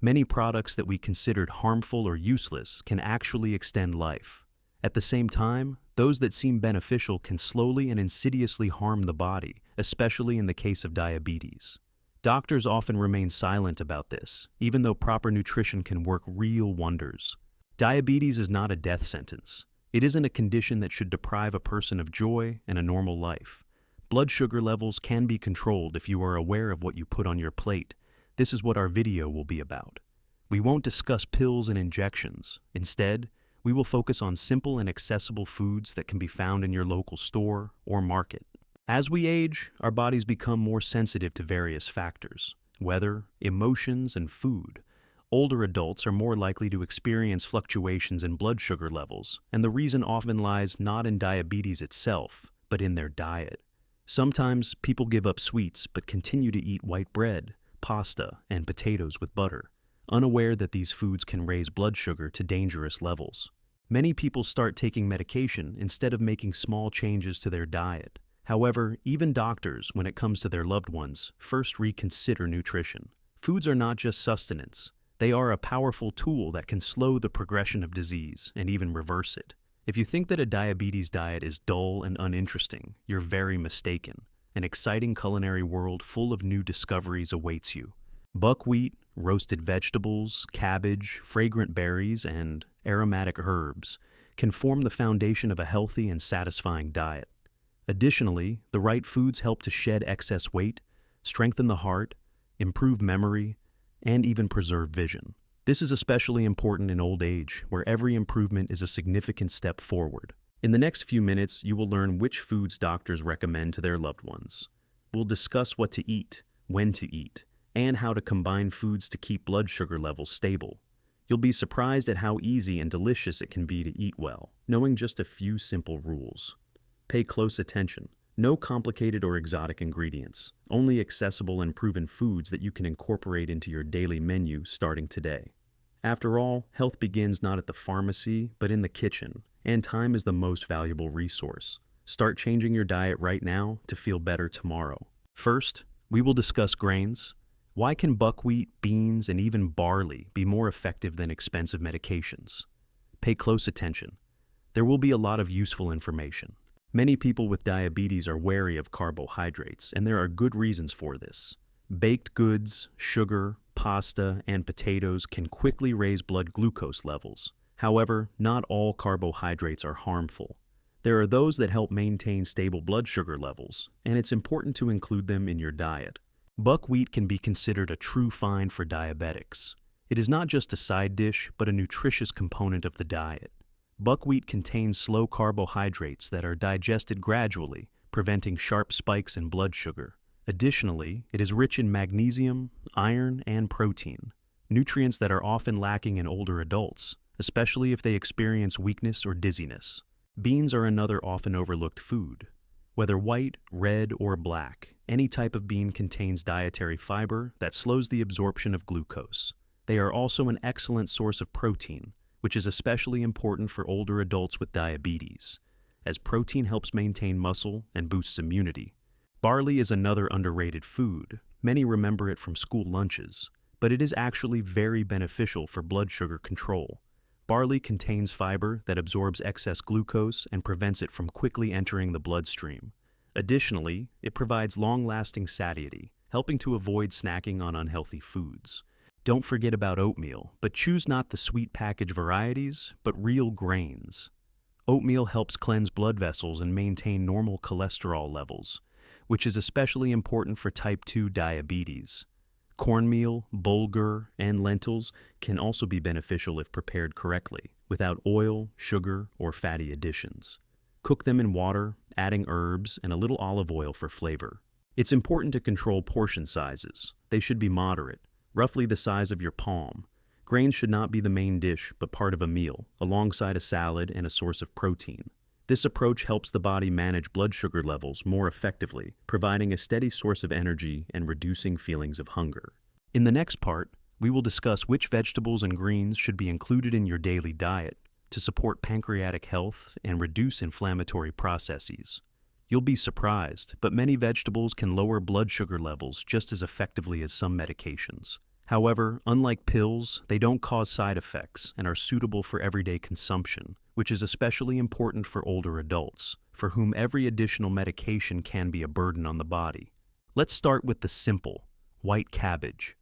Many products that we considered harmful or useless can actually extend life. At the same time, those that seem beneficial can slowly and insidiously harm the body, especially in the case of diabetes. Doctors often remain silent about this, even though proper nutrition can work real wonders. Diabetes is not a death sentence. It isn't a condition that should deprive a person of joy and a normal life. Blood sugar levels can be controlled if you are aware of what you put on your plate. This is what our video will be about. We won't discuss pills and injections. Instead, we will focus on simple and accessible foods that can be found in your local store or market. As we age, our bodies become more sensitive to various factors: weather, emotions, and food. Older adults are more likely to experience fluctuations in blood sugar levels, and the reason often lies not in diabetes itself, but in their diet. Sometimes people give up sweets but continue to eat white bread, pasta, and potatoes with butter, unaware that these foods can raise blood sugar to dangerous levels. Many people start taking medication instead of making small changes to their diet. However, even doctors, when it comes to their loved ones, first reconsider nutrition. Foods are not just sustenance. They are a powerful tool that can slow the progression of disease and even reverse it. If you think that a diabetes diet is dull and uninteresting, you're very mistaken. An exciting culinary world full of new discoveries awaits you. Buckwheat, roasted vegetables, cabbage, fragrant berries, and aromatic herbs can form the foundation of a healthy and satisfying diet. Additionally, the right foods help to shed excess weight, strengthen the heart, improve memory, and even preserve vision. This is especially important in old age, where every improvement is a significant step forward. In the next few minutes, you will learn which foods doctors recommend to their loved ones. We'll discuss what to eat, when to eat, and how to combine foods to keep blood sugar levels stable. You'll be surprised at how easy and delicious it can be to eat well, knowing just a few simple rules. Pay close attention. No complicated or exotic ingredients, only accessible and proven foods that you can incorporate into your daily menu starting today. After all, health begins not at the pharmacy, but in the kitchen, and time is the most valuable resource. Start changing your diet right now to feel better tomorrow. First, we will discuss grains. Why can buckwheat, beans, and even barley be more effective than expensive medications? Pay close attention. There will be a lot of useful information. Many people with diabetes are wary of carbohydrates, and there are good reasons for this. Baked goods, sugar, pasta, and potatoes can quickly raise blood glucose levels. However, not all carbohydrates are harmful. There are those that help maintain stable blood sugar levels, and it's important to include them in your diet. Buckwheat can be considered a true find for diabetics. It is not just a side dish, but a nutritious component of the diet. Buckwheat contains slow carbohydrates that are digested gradually, preventing sharp spikes in blood sugar. Additionally, it is rich in magnesium, iron, and protein, nutrients that are often lacking in older adults, especially if they experience weakness or dizziness. Beans are another often overlooked food. Whether white, red, or black, any type of bean contains dietary fiber that slows the absorption of glucose. They are also an excellent source of protein, which is especially important for older adults with diabetes, as protein helps maintain muscle and boosts immunity. Barley is another underrated food. Many remember it from school lunches, but it is actually very beneficial for blood sugar control. Barley contains fiber that absorbs excess glucose and prevents it from quickly entering the bloodstream. Additionally, it provides long-lasting satiety, helping to avoid snacking on unhealthy foods. Don't forget about oatmeal, but choose not the sweet package varieties, but real grains. Oatmeal helps cleanse blood vessels and maintain normal cholesterol levels, which is especially important for type 2 diabetes. Cornmeal, bulgur, and lentils can also be beneficial if prepared correctly, without oil, sugar, or fatty additions. Cook them in water, adding herbs and a little olive oil for flavor. It's important to control portion sizes. They should be moderate, roughly the size of your palm. Grains should not be the main dish, but part of a meal, alongside a salad and a source of protein. This approach helps the body manage blood sugar levels more effectively, providing a steady source of energy and reducing feelings of hunger. In the next part, we will discuss which vegetables and greens should be included in your daily diet to support pancreatic health and reduce inflammatory processes. You'll be surprised, but many vegetables can lower blood sugar levels just as effectively as some medications. However, unlike pills, they don't cause side effects and are suitable for everyday consumption, which is especially important for older adults, for whom every additional medication can be a burden on the body. Let's start with the simple, white cabbage.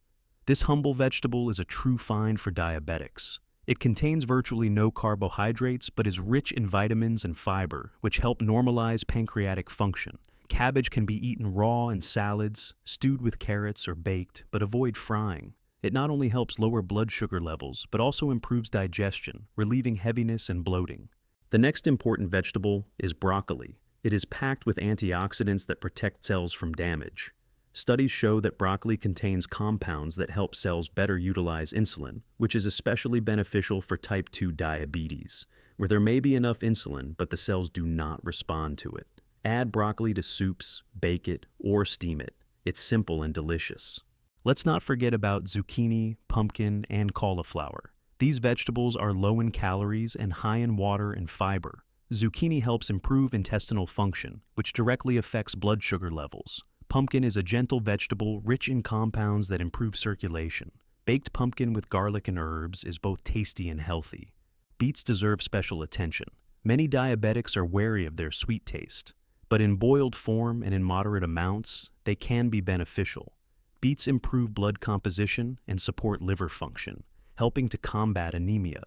This humble vegetable is a true find for diabetics. It contains virtually no carbohydrates but is rich in vitamins and fiber, which help normalize pancreatic function. Cabbage can be eaten raw in salads, stewed with carrots, or baked, but avoid frying. It not only helps lower blood sugar levels, but also improves digestion, relieving heaviness and bloating. The next important vegetable is broccoli. It is packed with antioxidants that protect cells from damage. Studies show that broccoli contains compounds that help cells better utilize insulin, which is especially beneficial for type 2 diabetes, where there may be enough insulin, but the cells do not respond to it. Add broccoli to soups, bake it, or steam it. It's simple and delicious. Let's not forget about zucchini, pumpkin, and cauliflower. These vegetables are low in calories and high in water and fiber. Zucchini helps improve intestinal function, which directly affects blood sugar levels. Pumpkin is a gentle vegetable rich in compounds that improve circulation. Baked pumpkin with garlic and herbs is both tasty and healthy. Beets deserve special attention. Many diabetics are wary of their sweet taste, but in boiled form and in moderate amounts, they can be beneficial. Beets improve blood composition and support liver function, helping to combat anemia.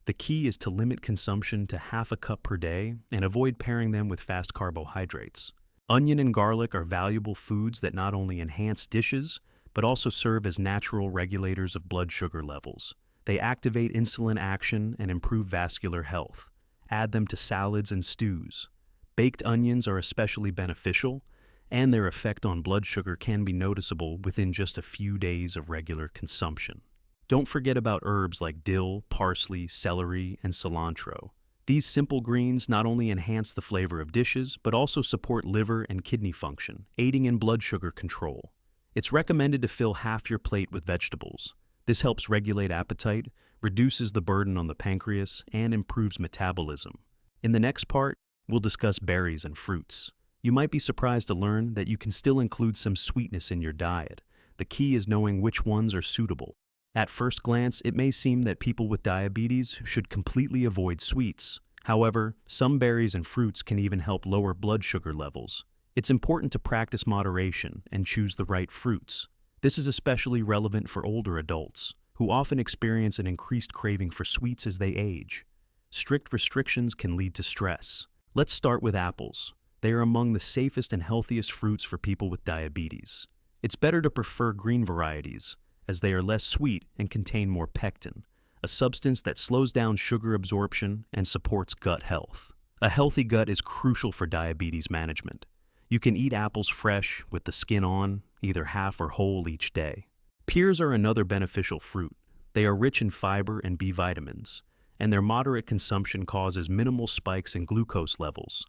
The key is to limit consumption to half a cup per day and avoid pairing them with fast carbohydrates. Onion and garlic are valuable foods that not only enhance dishes, but also serve as natural regulators of blood sugar levels. They activate insulin action and improve vascular health. Add them to salads and stews. Baked onions are especially beneficial, and their effect on blood sugar can be noticeable within just a few days of regular consumption. Don't forget about herbs like dill, parsley, celery, and cilantro. These simple greens not only enhance the flavor of dishes, but also support liver and kidney function, aiding in blood sugar control. It's recommended to fill half your plate with vegetables. This helps regulate appetite, reduces the burden on the pancreas, and improves metabolism. In the next part, we'll discuss berries and fruits. You might be surprised to learn that you can still include some sweetness in your diet. The key is knowing which ones are suitable. At first glance, it may seem that people with diabetes should completely avoid sweets. However, some berries and fruits can even help lower blood sugar levels. It's important to practice moderation and choose the right fruits. This is especially relevant for older adults, who often experience an increased craving for sweets as they age. Strict restrictions can lead to stress. Let's start with apples. They are among the safest and healthiest fruits for people with diabetes. It's better to prefer green varieties, as they are less sweet and contain more pectin, a substance that slows down sugar absorption and supports gut health. A healthy gut is crucial for diabetes management. You can eat apples fresh, with the skin on, either half or whole each day. Pears are another beneficial fruit. They are rich in fiber and B vitamins, and their moderate consumption causes minimal spikes in glucose levels.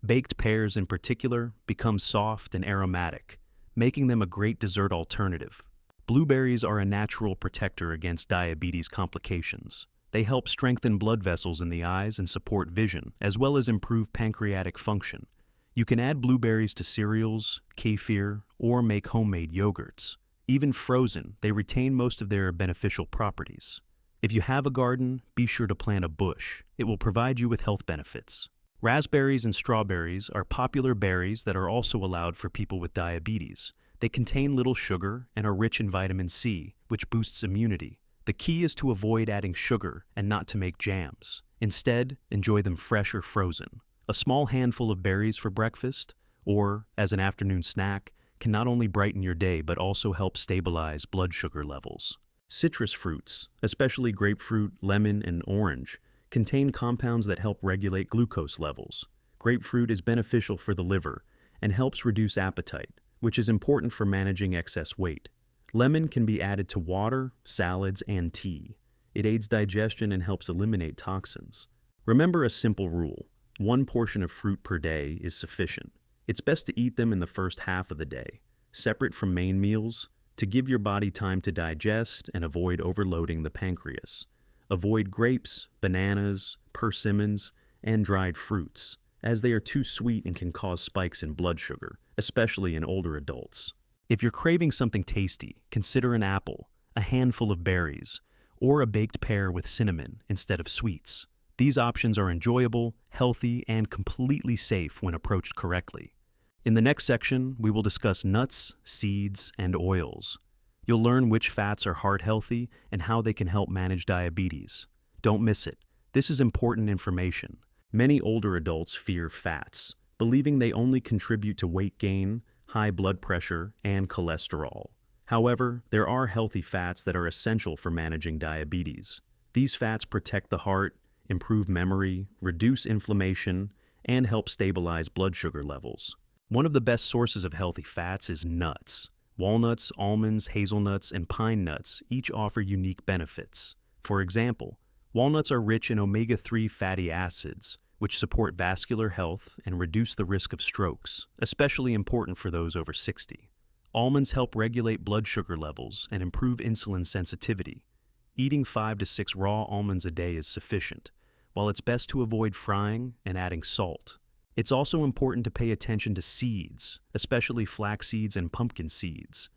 Baked pears in particular become soft and aromatic, making them a great dessert alternative. Blueberries are a natural protector against diabetes complications. They help strengthen blood vessels in the eyes and support vision, as well as improve pancreatic function. You can add blueberries to cereals, kefir, or make homemade yogurts. Even frozen, they retain most of their beneficial properties. If you have a garden, be sure to plant a bush. It will provide you with health benefits. Raspberries and strawberries are popular berries that are also allowed for people with diabetes. They contain little sugar and are rich in vitamin C, which boosts immunity. The key is to avoid adding sugar and not to make jams. Instead, enjoy them fresh or frozen. A small handful of berries for breakfast, or as an afternoon snack, can not only brighten your day but also help stabilize blood sugar levels. Citrus fruits, especially grapefruit, lemon, and orange, contain compounds that help regulate glucose levels. Grapefruit is beneficial for the liver and helps reduce appetite, which is important for managing excess weight. Lemon can be added to water, salads, and tea. It aids digestion and helps eliminate toxins. Remember a simple rule: 1 portion of fruit per day is sufficient. It's best to eat them in the first half of the day, separate from main meals, to give your body time to digest and avoid overloading the pancreas. Avoid grapes, bananas, persimmons, and dried fruits, as they are too sweet and can cause spikes in blood sugar, especially in older adults. If you're craving something tasty, consider an apple. a handful of berries, or a baked pear with cinnamon instead of sweets. These options are enjoyable, healthy, and completely safe when approached correctly. In the next section, we will discuss nuts, seeds, and oils. You'll learn which fats are heart-healthy and how they can help manage diabetes. Don't miss it. This is important information. Many older adults fear fats, believing they only contribute to weight gain, high blood pressure, and cholesterol. However, there are healthy fats that are essential for managing diabetes. These fats protect the heart, improve memory, reduce inflammation, and help stabilize blood sugar levels. One of the best sources of healthy fats is nuts. Walnuts, almonds, hazelnuts, and pine nuts each offer unique benefits. For example, walnuts are rich in omega-3 fatty acids, which support vascular health and reduce the risk of strokes, especially important for those over 60. Almonds help regulate blood sugar levels and improve insulin sensitivity. Eating 5 to 6 raw almonds a day is sufficient, while it's best to avoid frying and adding salt. It's also important to pay attention to seeds, especially flax seeds and pumpkin seeds.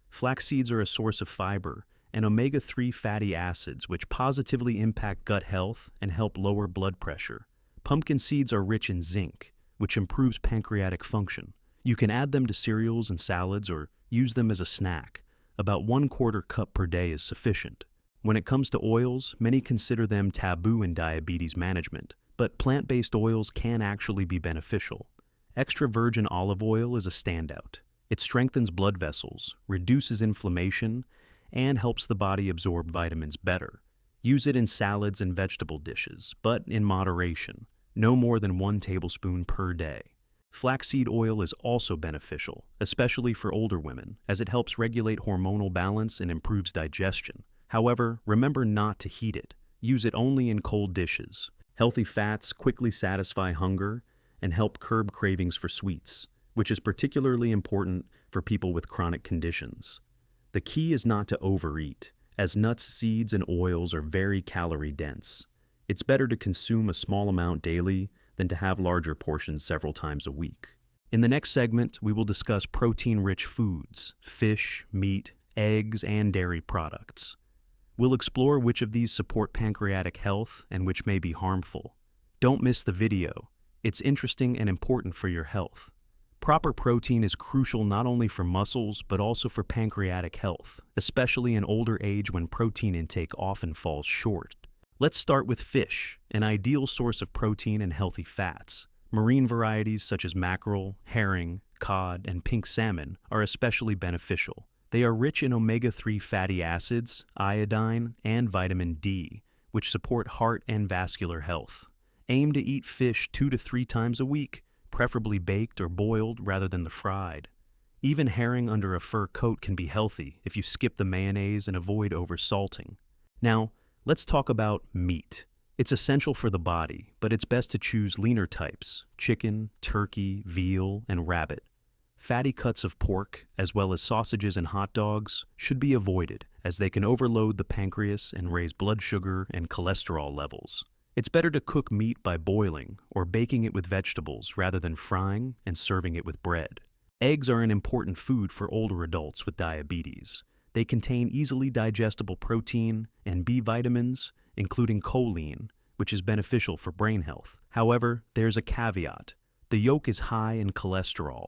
Flax seeds are a source of fiber and omega-3 fatty acids which positively impact gut health and help lower blood pressure. Pumpkin seeds are rich in zinc, which improves pancreatic function. You can add them to cereals and salads or use them as a snack. About 1/4 cup per day is sufficient. When it comes to oils, many consider them taboo in diabetes management, but plant-based oils can actually be beneficial. Extra virgin olive oil is a standout. It strengthens blood vessels, reduces inflammation, and helps the body absorb vitamins better. Use it in salads and vegetable dishes, but in moderation, no more than 1 tablespoon per day. Flaxseed oil is also beneficial, especially for older women, as it helps regulate hormonal balance and improves digestion. However, remember not to heat it. Use it only in cold dishes. Healthy fats quickly satisfy hunger and help curb cravings for sweets, which is particularly important for people with chronic conditions. The key is not to overeat, as nuts, seeds, and oils are very calorie-dense. It's better to consume a small amount daily than to have larger portions several times a week. In the next segment, we will discuss protein-rich foods, fish, meat, eggs, and dairy products. We'll explore which of these support pancreatic health and which may be harmful. Don't miss the video. It's interesting and important for your health. Proper protein is crucial not only for muscles, but also for pancreatic health, especially in older age when protein intake often falls short. Let's start with fish, an ideal source of protein and healthy fats. Marine varieties such as mackerel, herring, cod, and pink salmon are especially beneficial. They are rich in omega-3 fatty acids, iodine, and vitamin D, which support heart and vascular health. Aim to eat fish 2 to 3 times a week, preferably baked or boiled rather than the fried. Even herring under a fur coat can be healthy if you skip the mayonnaise and avoid oversalting. Now, let's talk about meat. It's essential for the body, but it's best to choose leaner types: chicken, turkey, veal, and rabbit. Fatty cuts of pork, as well as sausages and hot dogs, should be avoided, as they can overload the pancreas and raise blood sugar and cholesterol levels. It's better to cook meat by boiling or baking it with vegetables rather than frying and serving it with bread. Eggs are an important food for older adults with diabetes. They contain easily digestible protein and B vitamins, including choline, which is beneficial for brain health. However, there's a caveat. The yolk is high in cholesterol.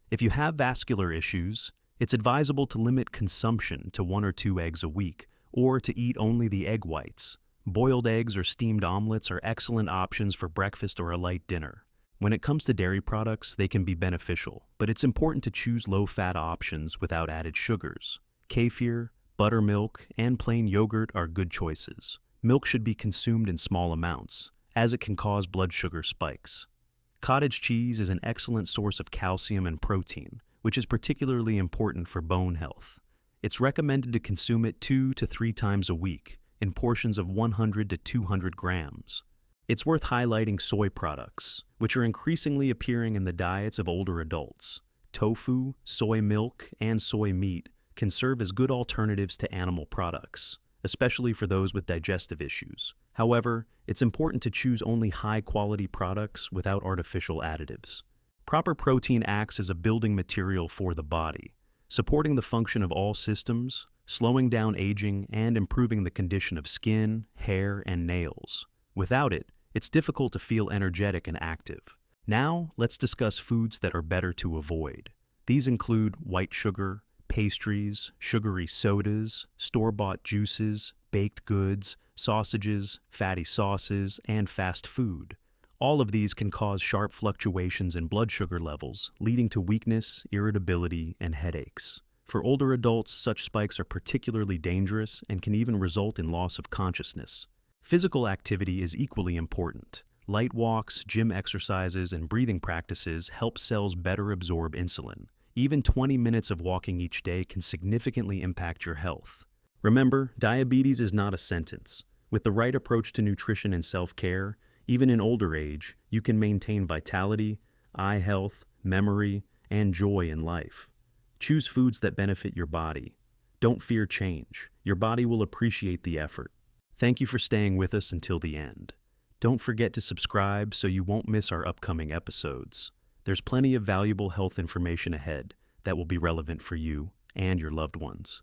If you have vascular issues, it's advisable to limit consumption to 1 or 2 eggs a week, or to eat only the egg whites. Boiled eggs or steamed omelets are excellent options for breakfast or a light dinner. When it comes to dairy products, they can be beneficial, but it's important to choose low-fat options without added sugars. Kefir, buttermilk, and plain yogurt are good choices. Milk should be consumed in small amounts, as it can cause blood sugar spikes. Cottage cheese is an excellent source of calcium and protein, which is particularly important for bone health. It's recommended to consume it 2 to 3 times a week, in portions of 100 to 200 grams. It's worth highlighting soy products, which are increasingly appearing in the diets of older adults. Tofu, soy milk, and soy meat can serve as good alternatives to animal products, especially for those with digestive issues. However, it's important to choose only high-quality products without artificial additives. Proper protein acts as a building material for the body, supporting the function of all systems, slowing down aging, and improving the condition of skin, hair, and nails. Without it, it's difficult to feel energetic and active. Now, let's discuss foods that are better to avoid. These include white sugar, pastries, sugary sodas, store-bought juices, baked goods, sausages, fatty sauces, and fast food. All of these can cause sharp fluctuations in blood sugar levels, leading to weakness, irritability, and headaches. For older adults, such spikes are particularly dangerous and can even result in loss of consciousness. Physical activity is equally important. Light walks, gym exercises, and breathing practices help cells better absorb insulin. Even 20 minutes of walking each day can significantly impact your health. Remember, diabetes is not a sentence. With the right approach to nutrition and self-care, even in older age, you can maintain vitality, eye health, memory, and joy in life. Choose foods that benefit your body. Don't fear change. Your body will appreciate the effort. Thank you for staying with us until the end. Don't forget to subscribe so you won't miss our upcoming episodes. There's plenty of valuable health information ahead that will be relevant for you and your loved ones.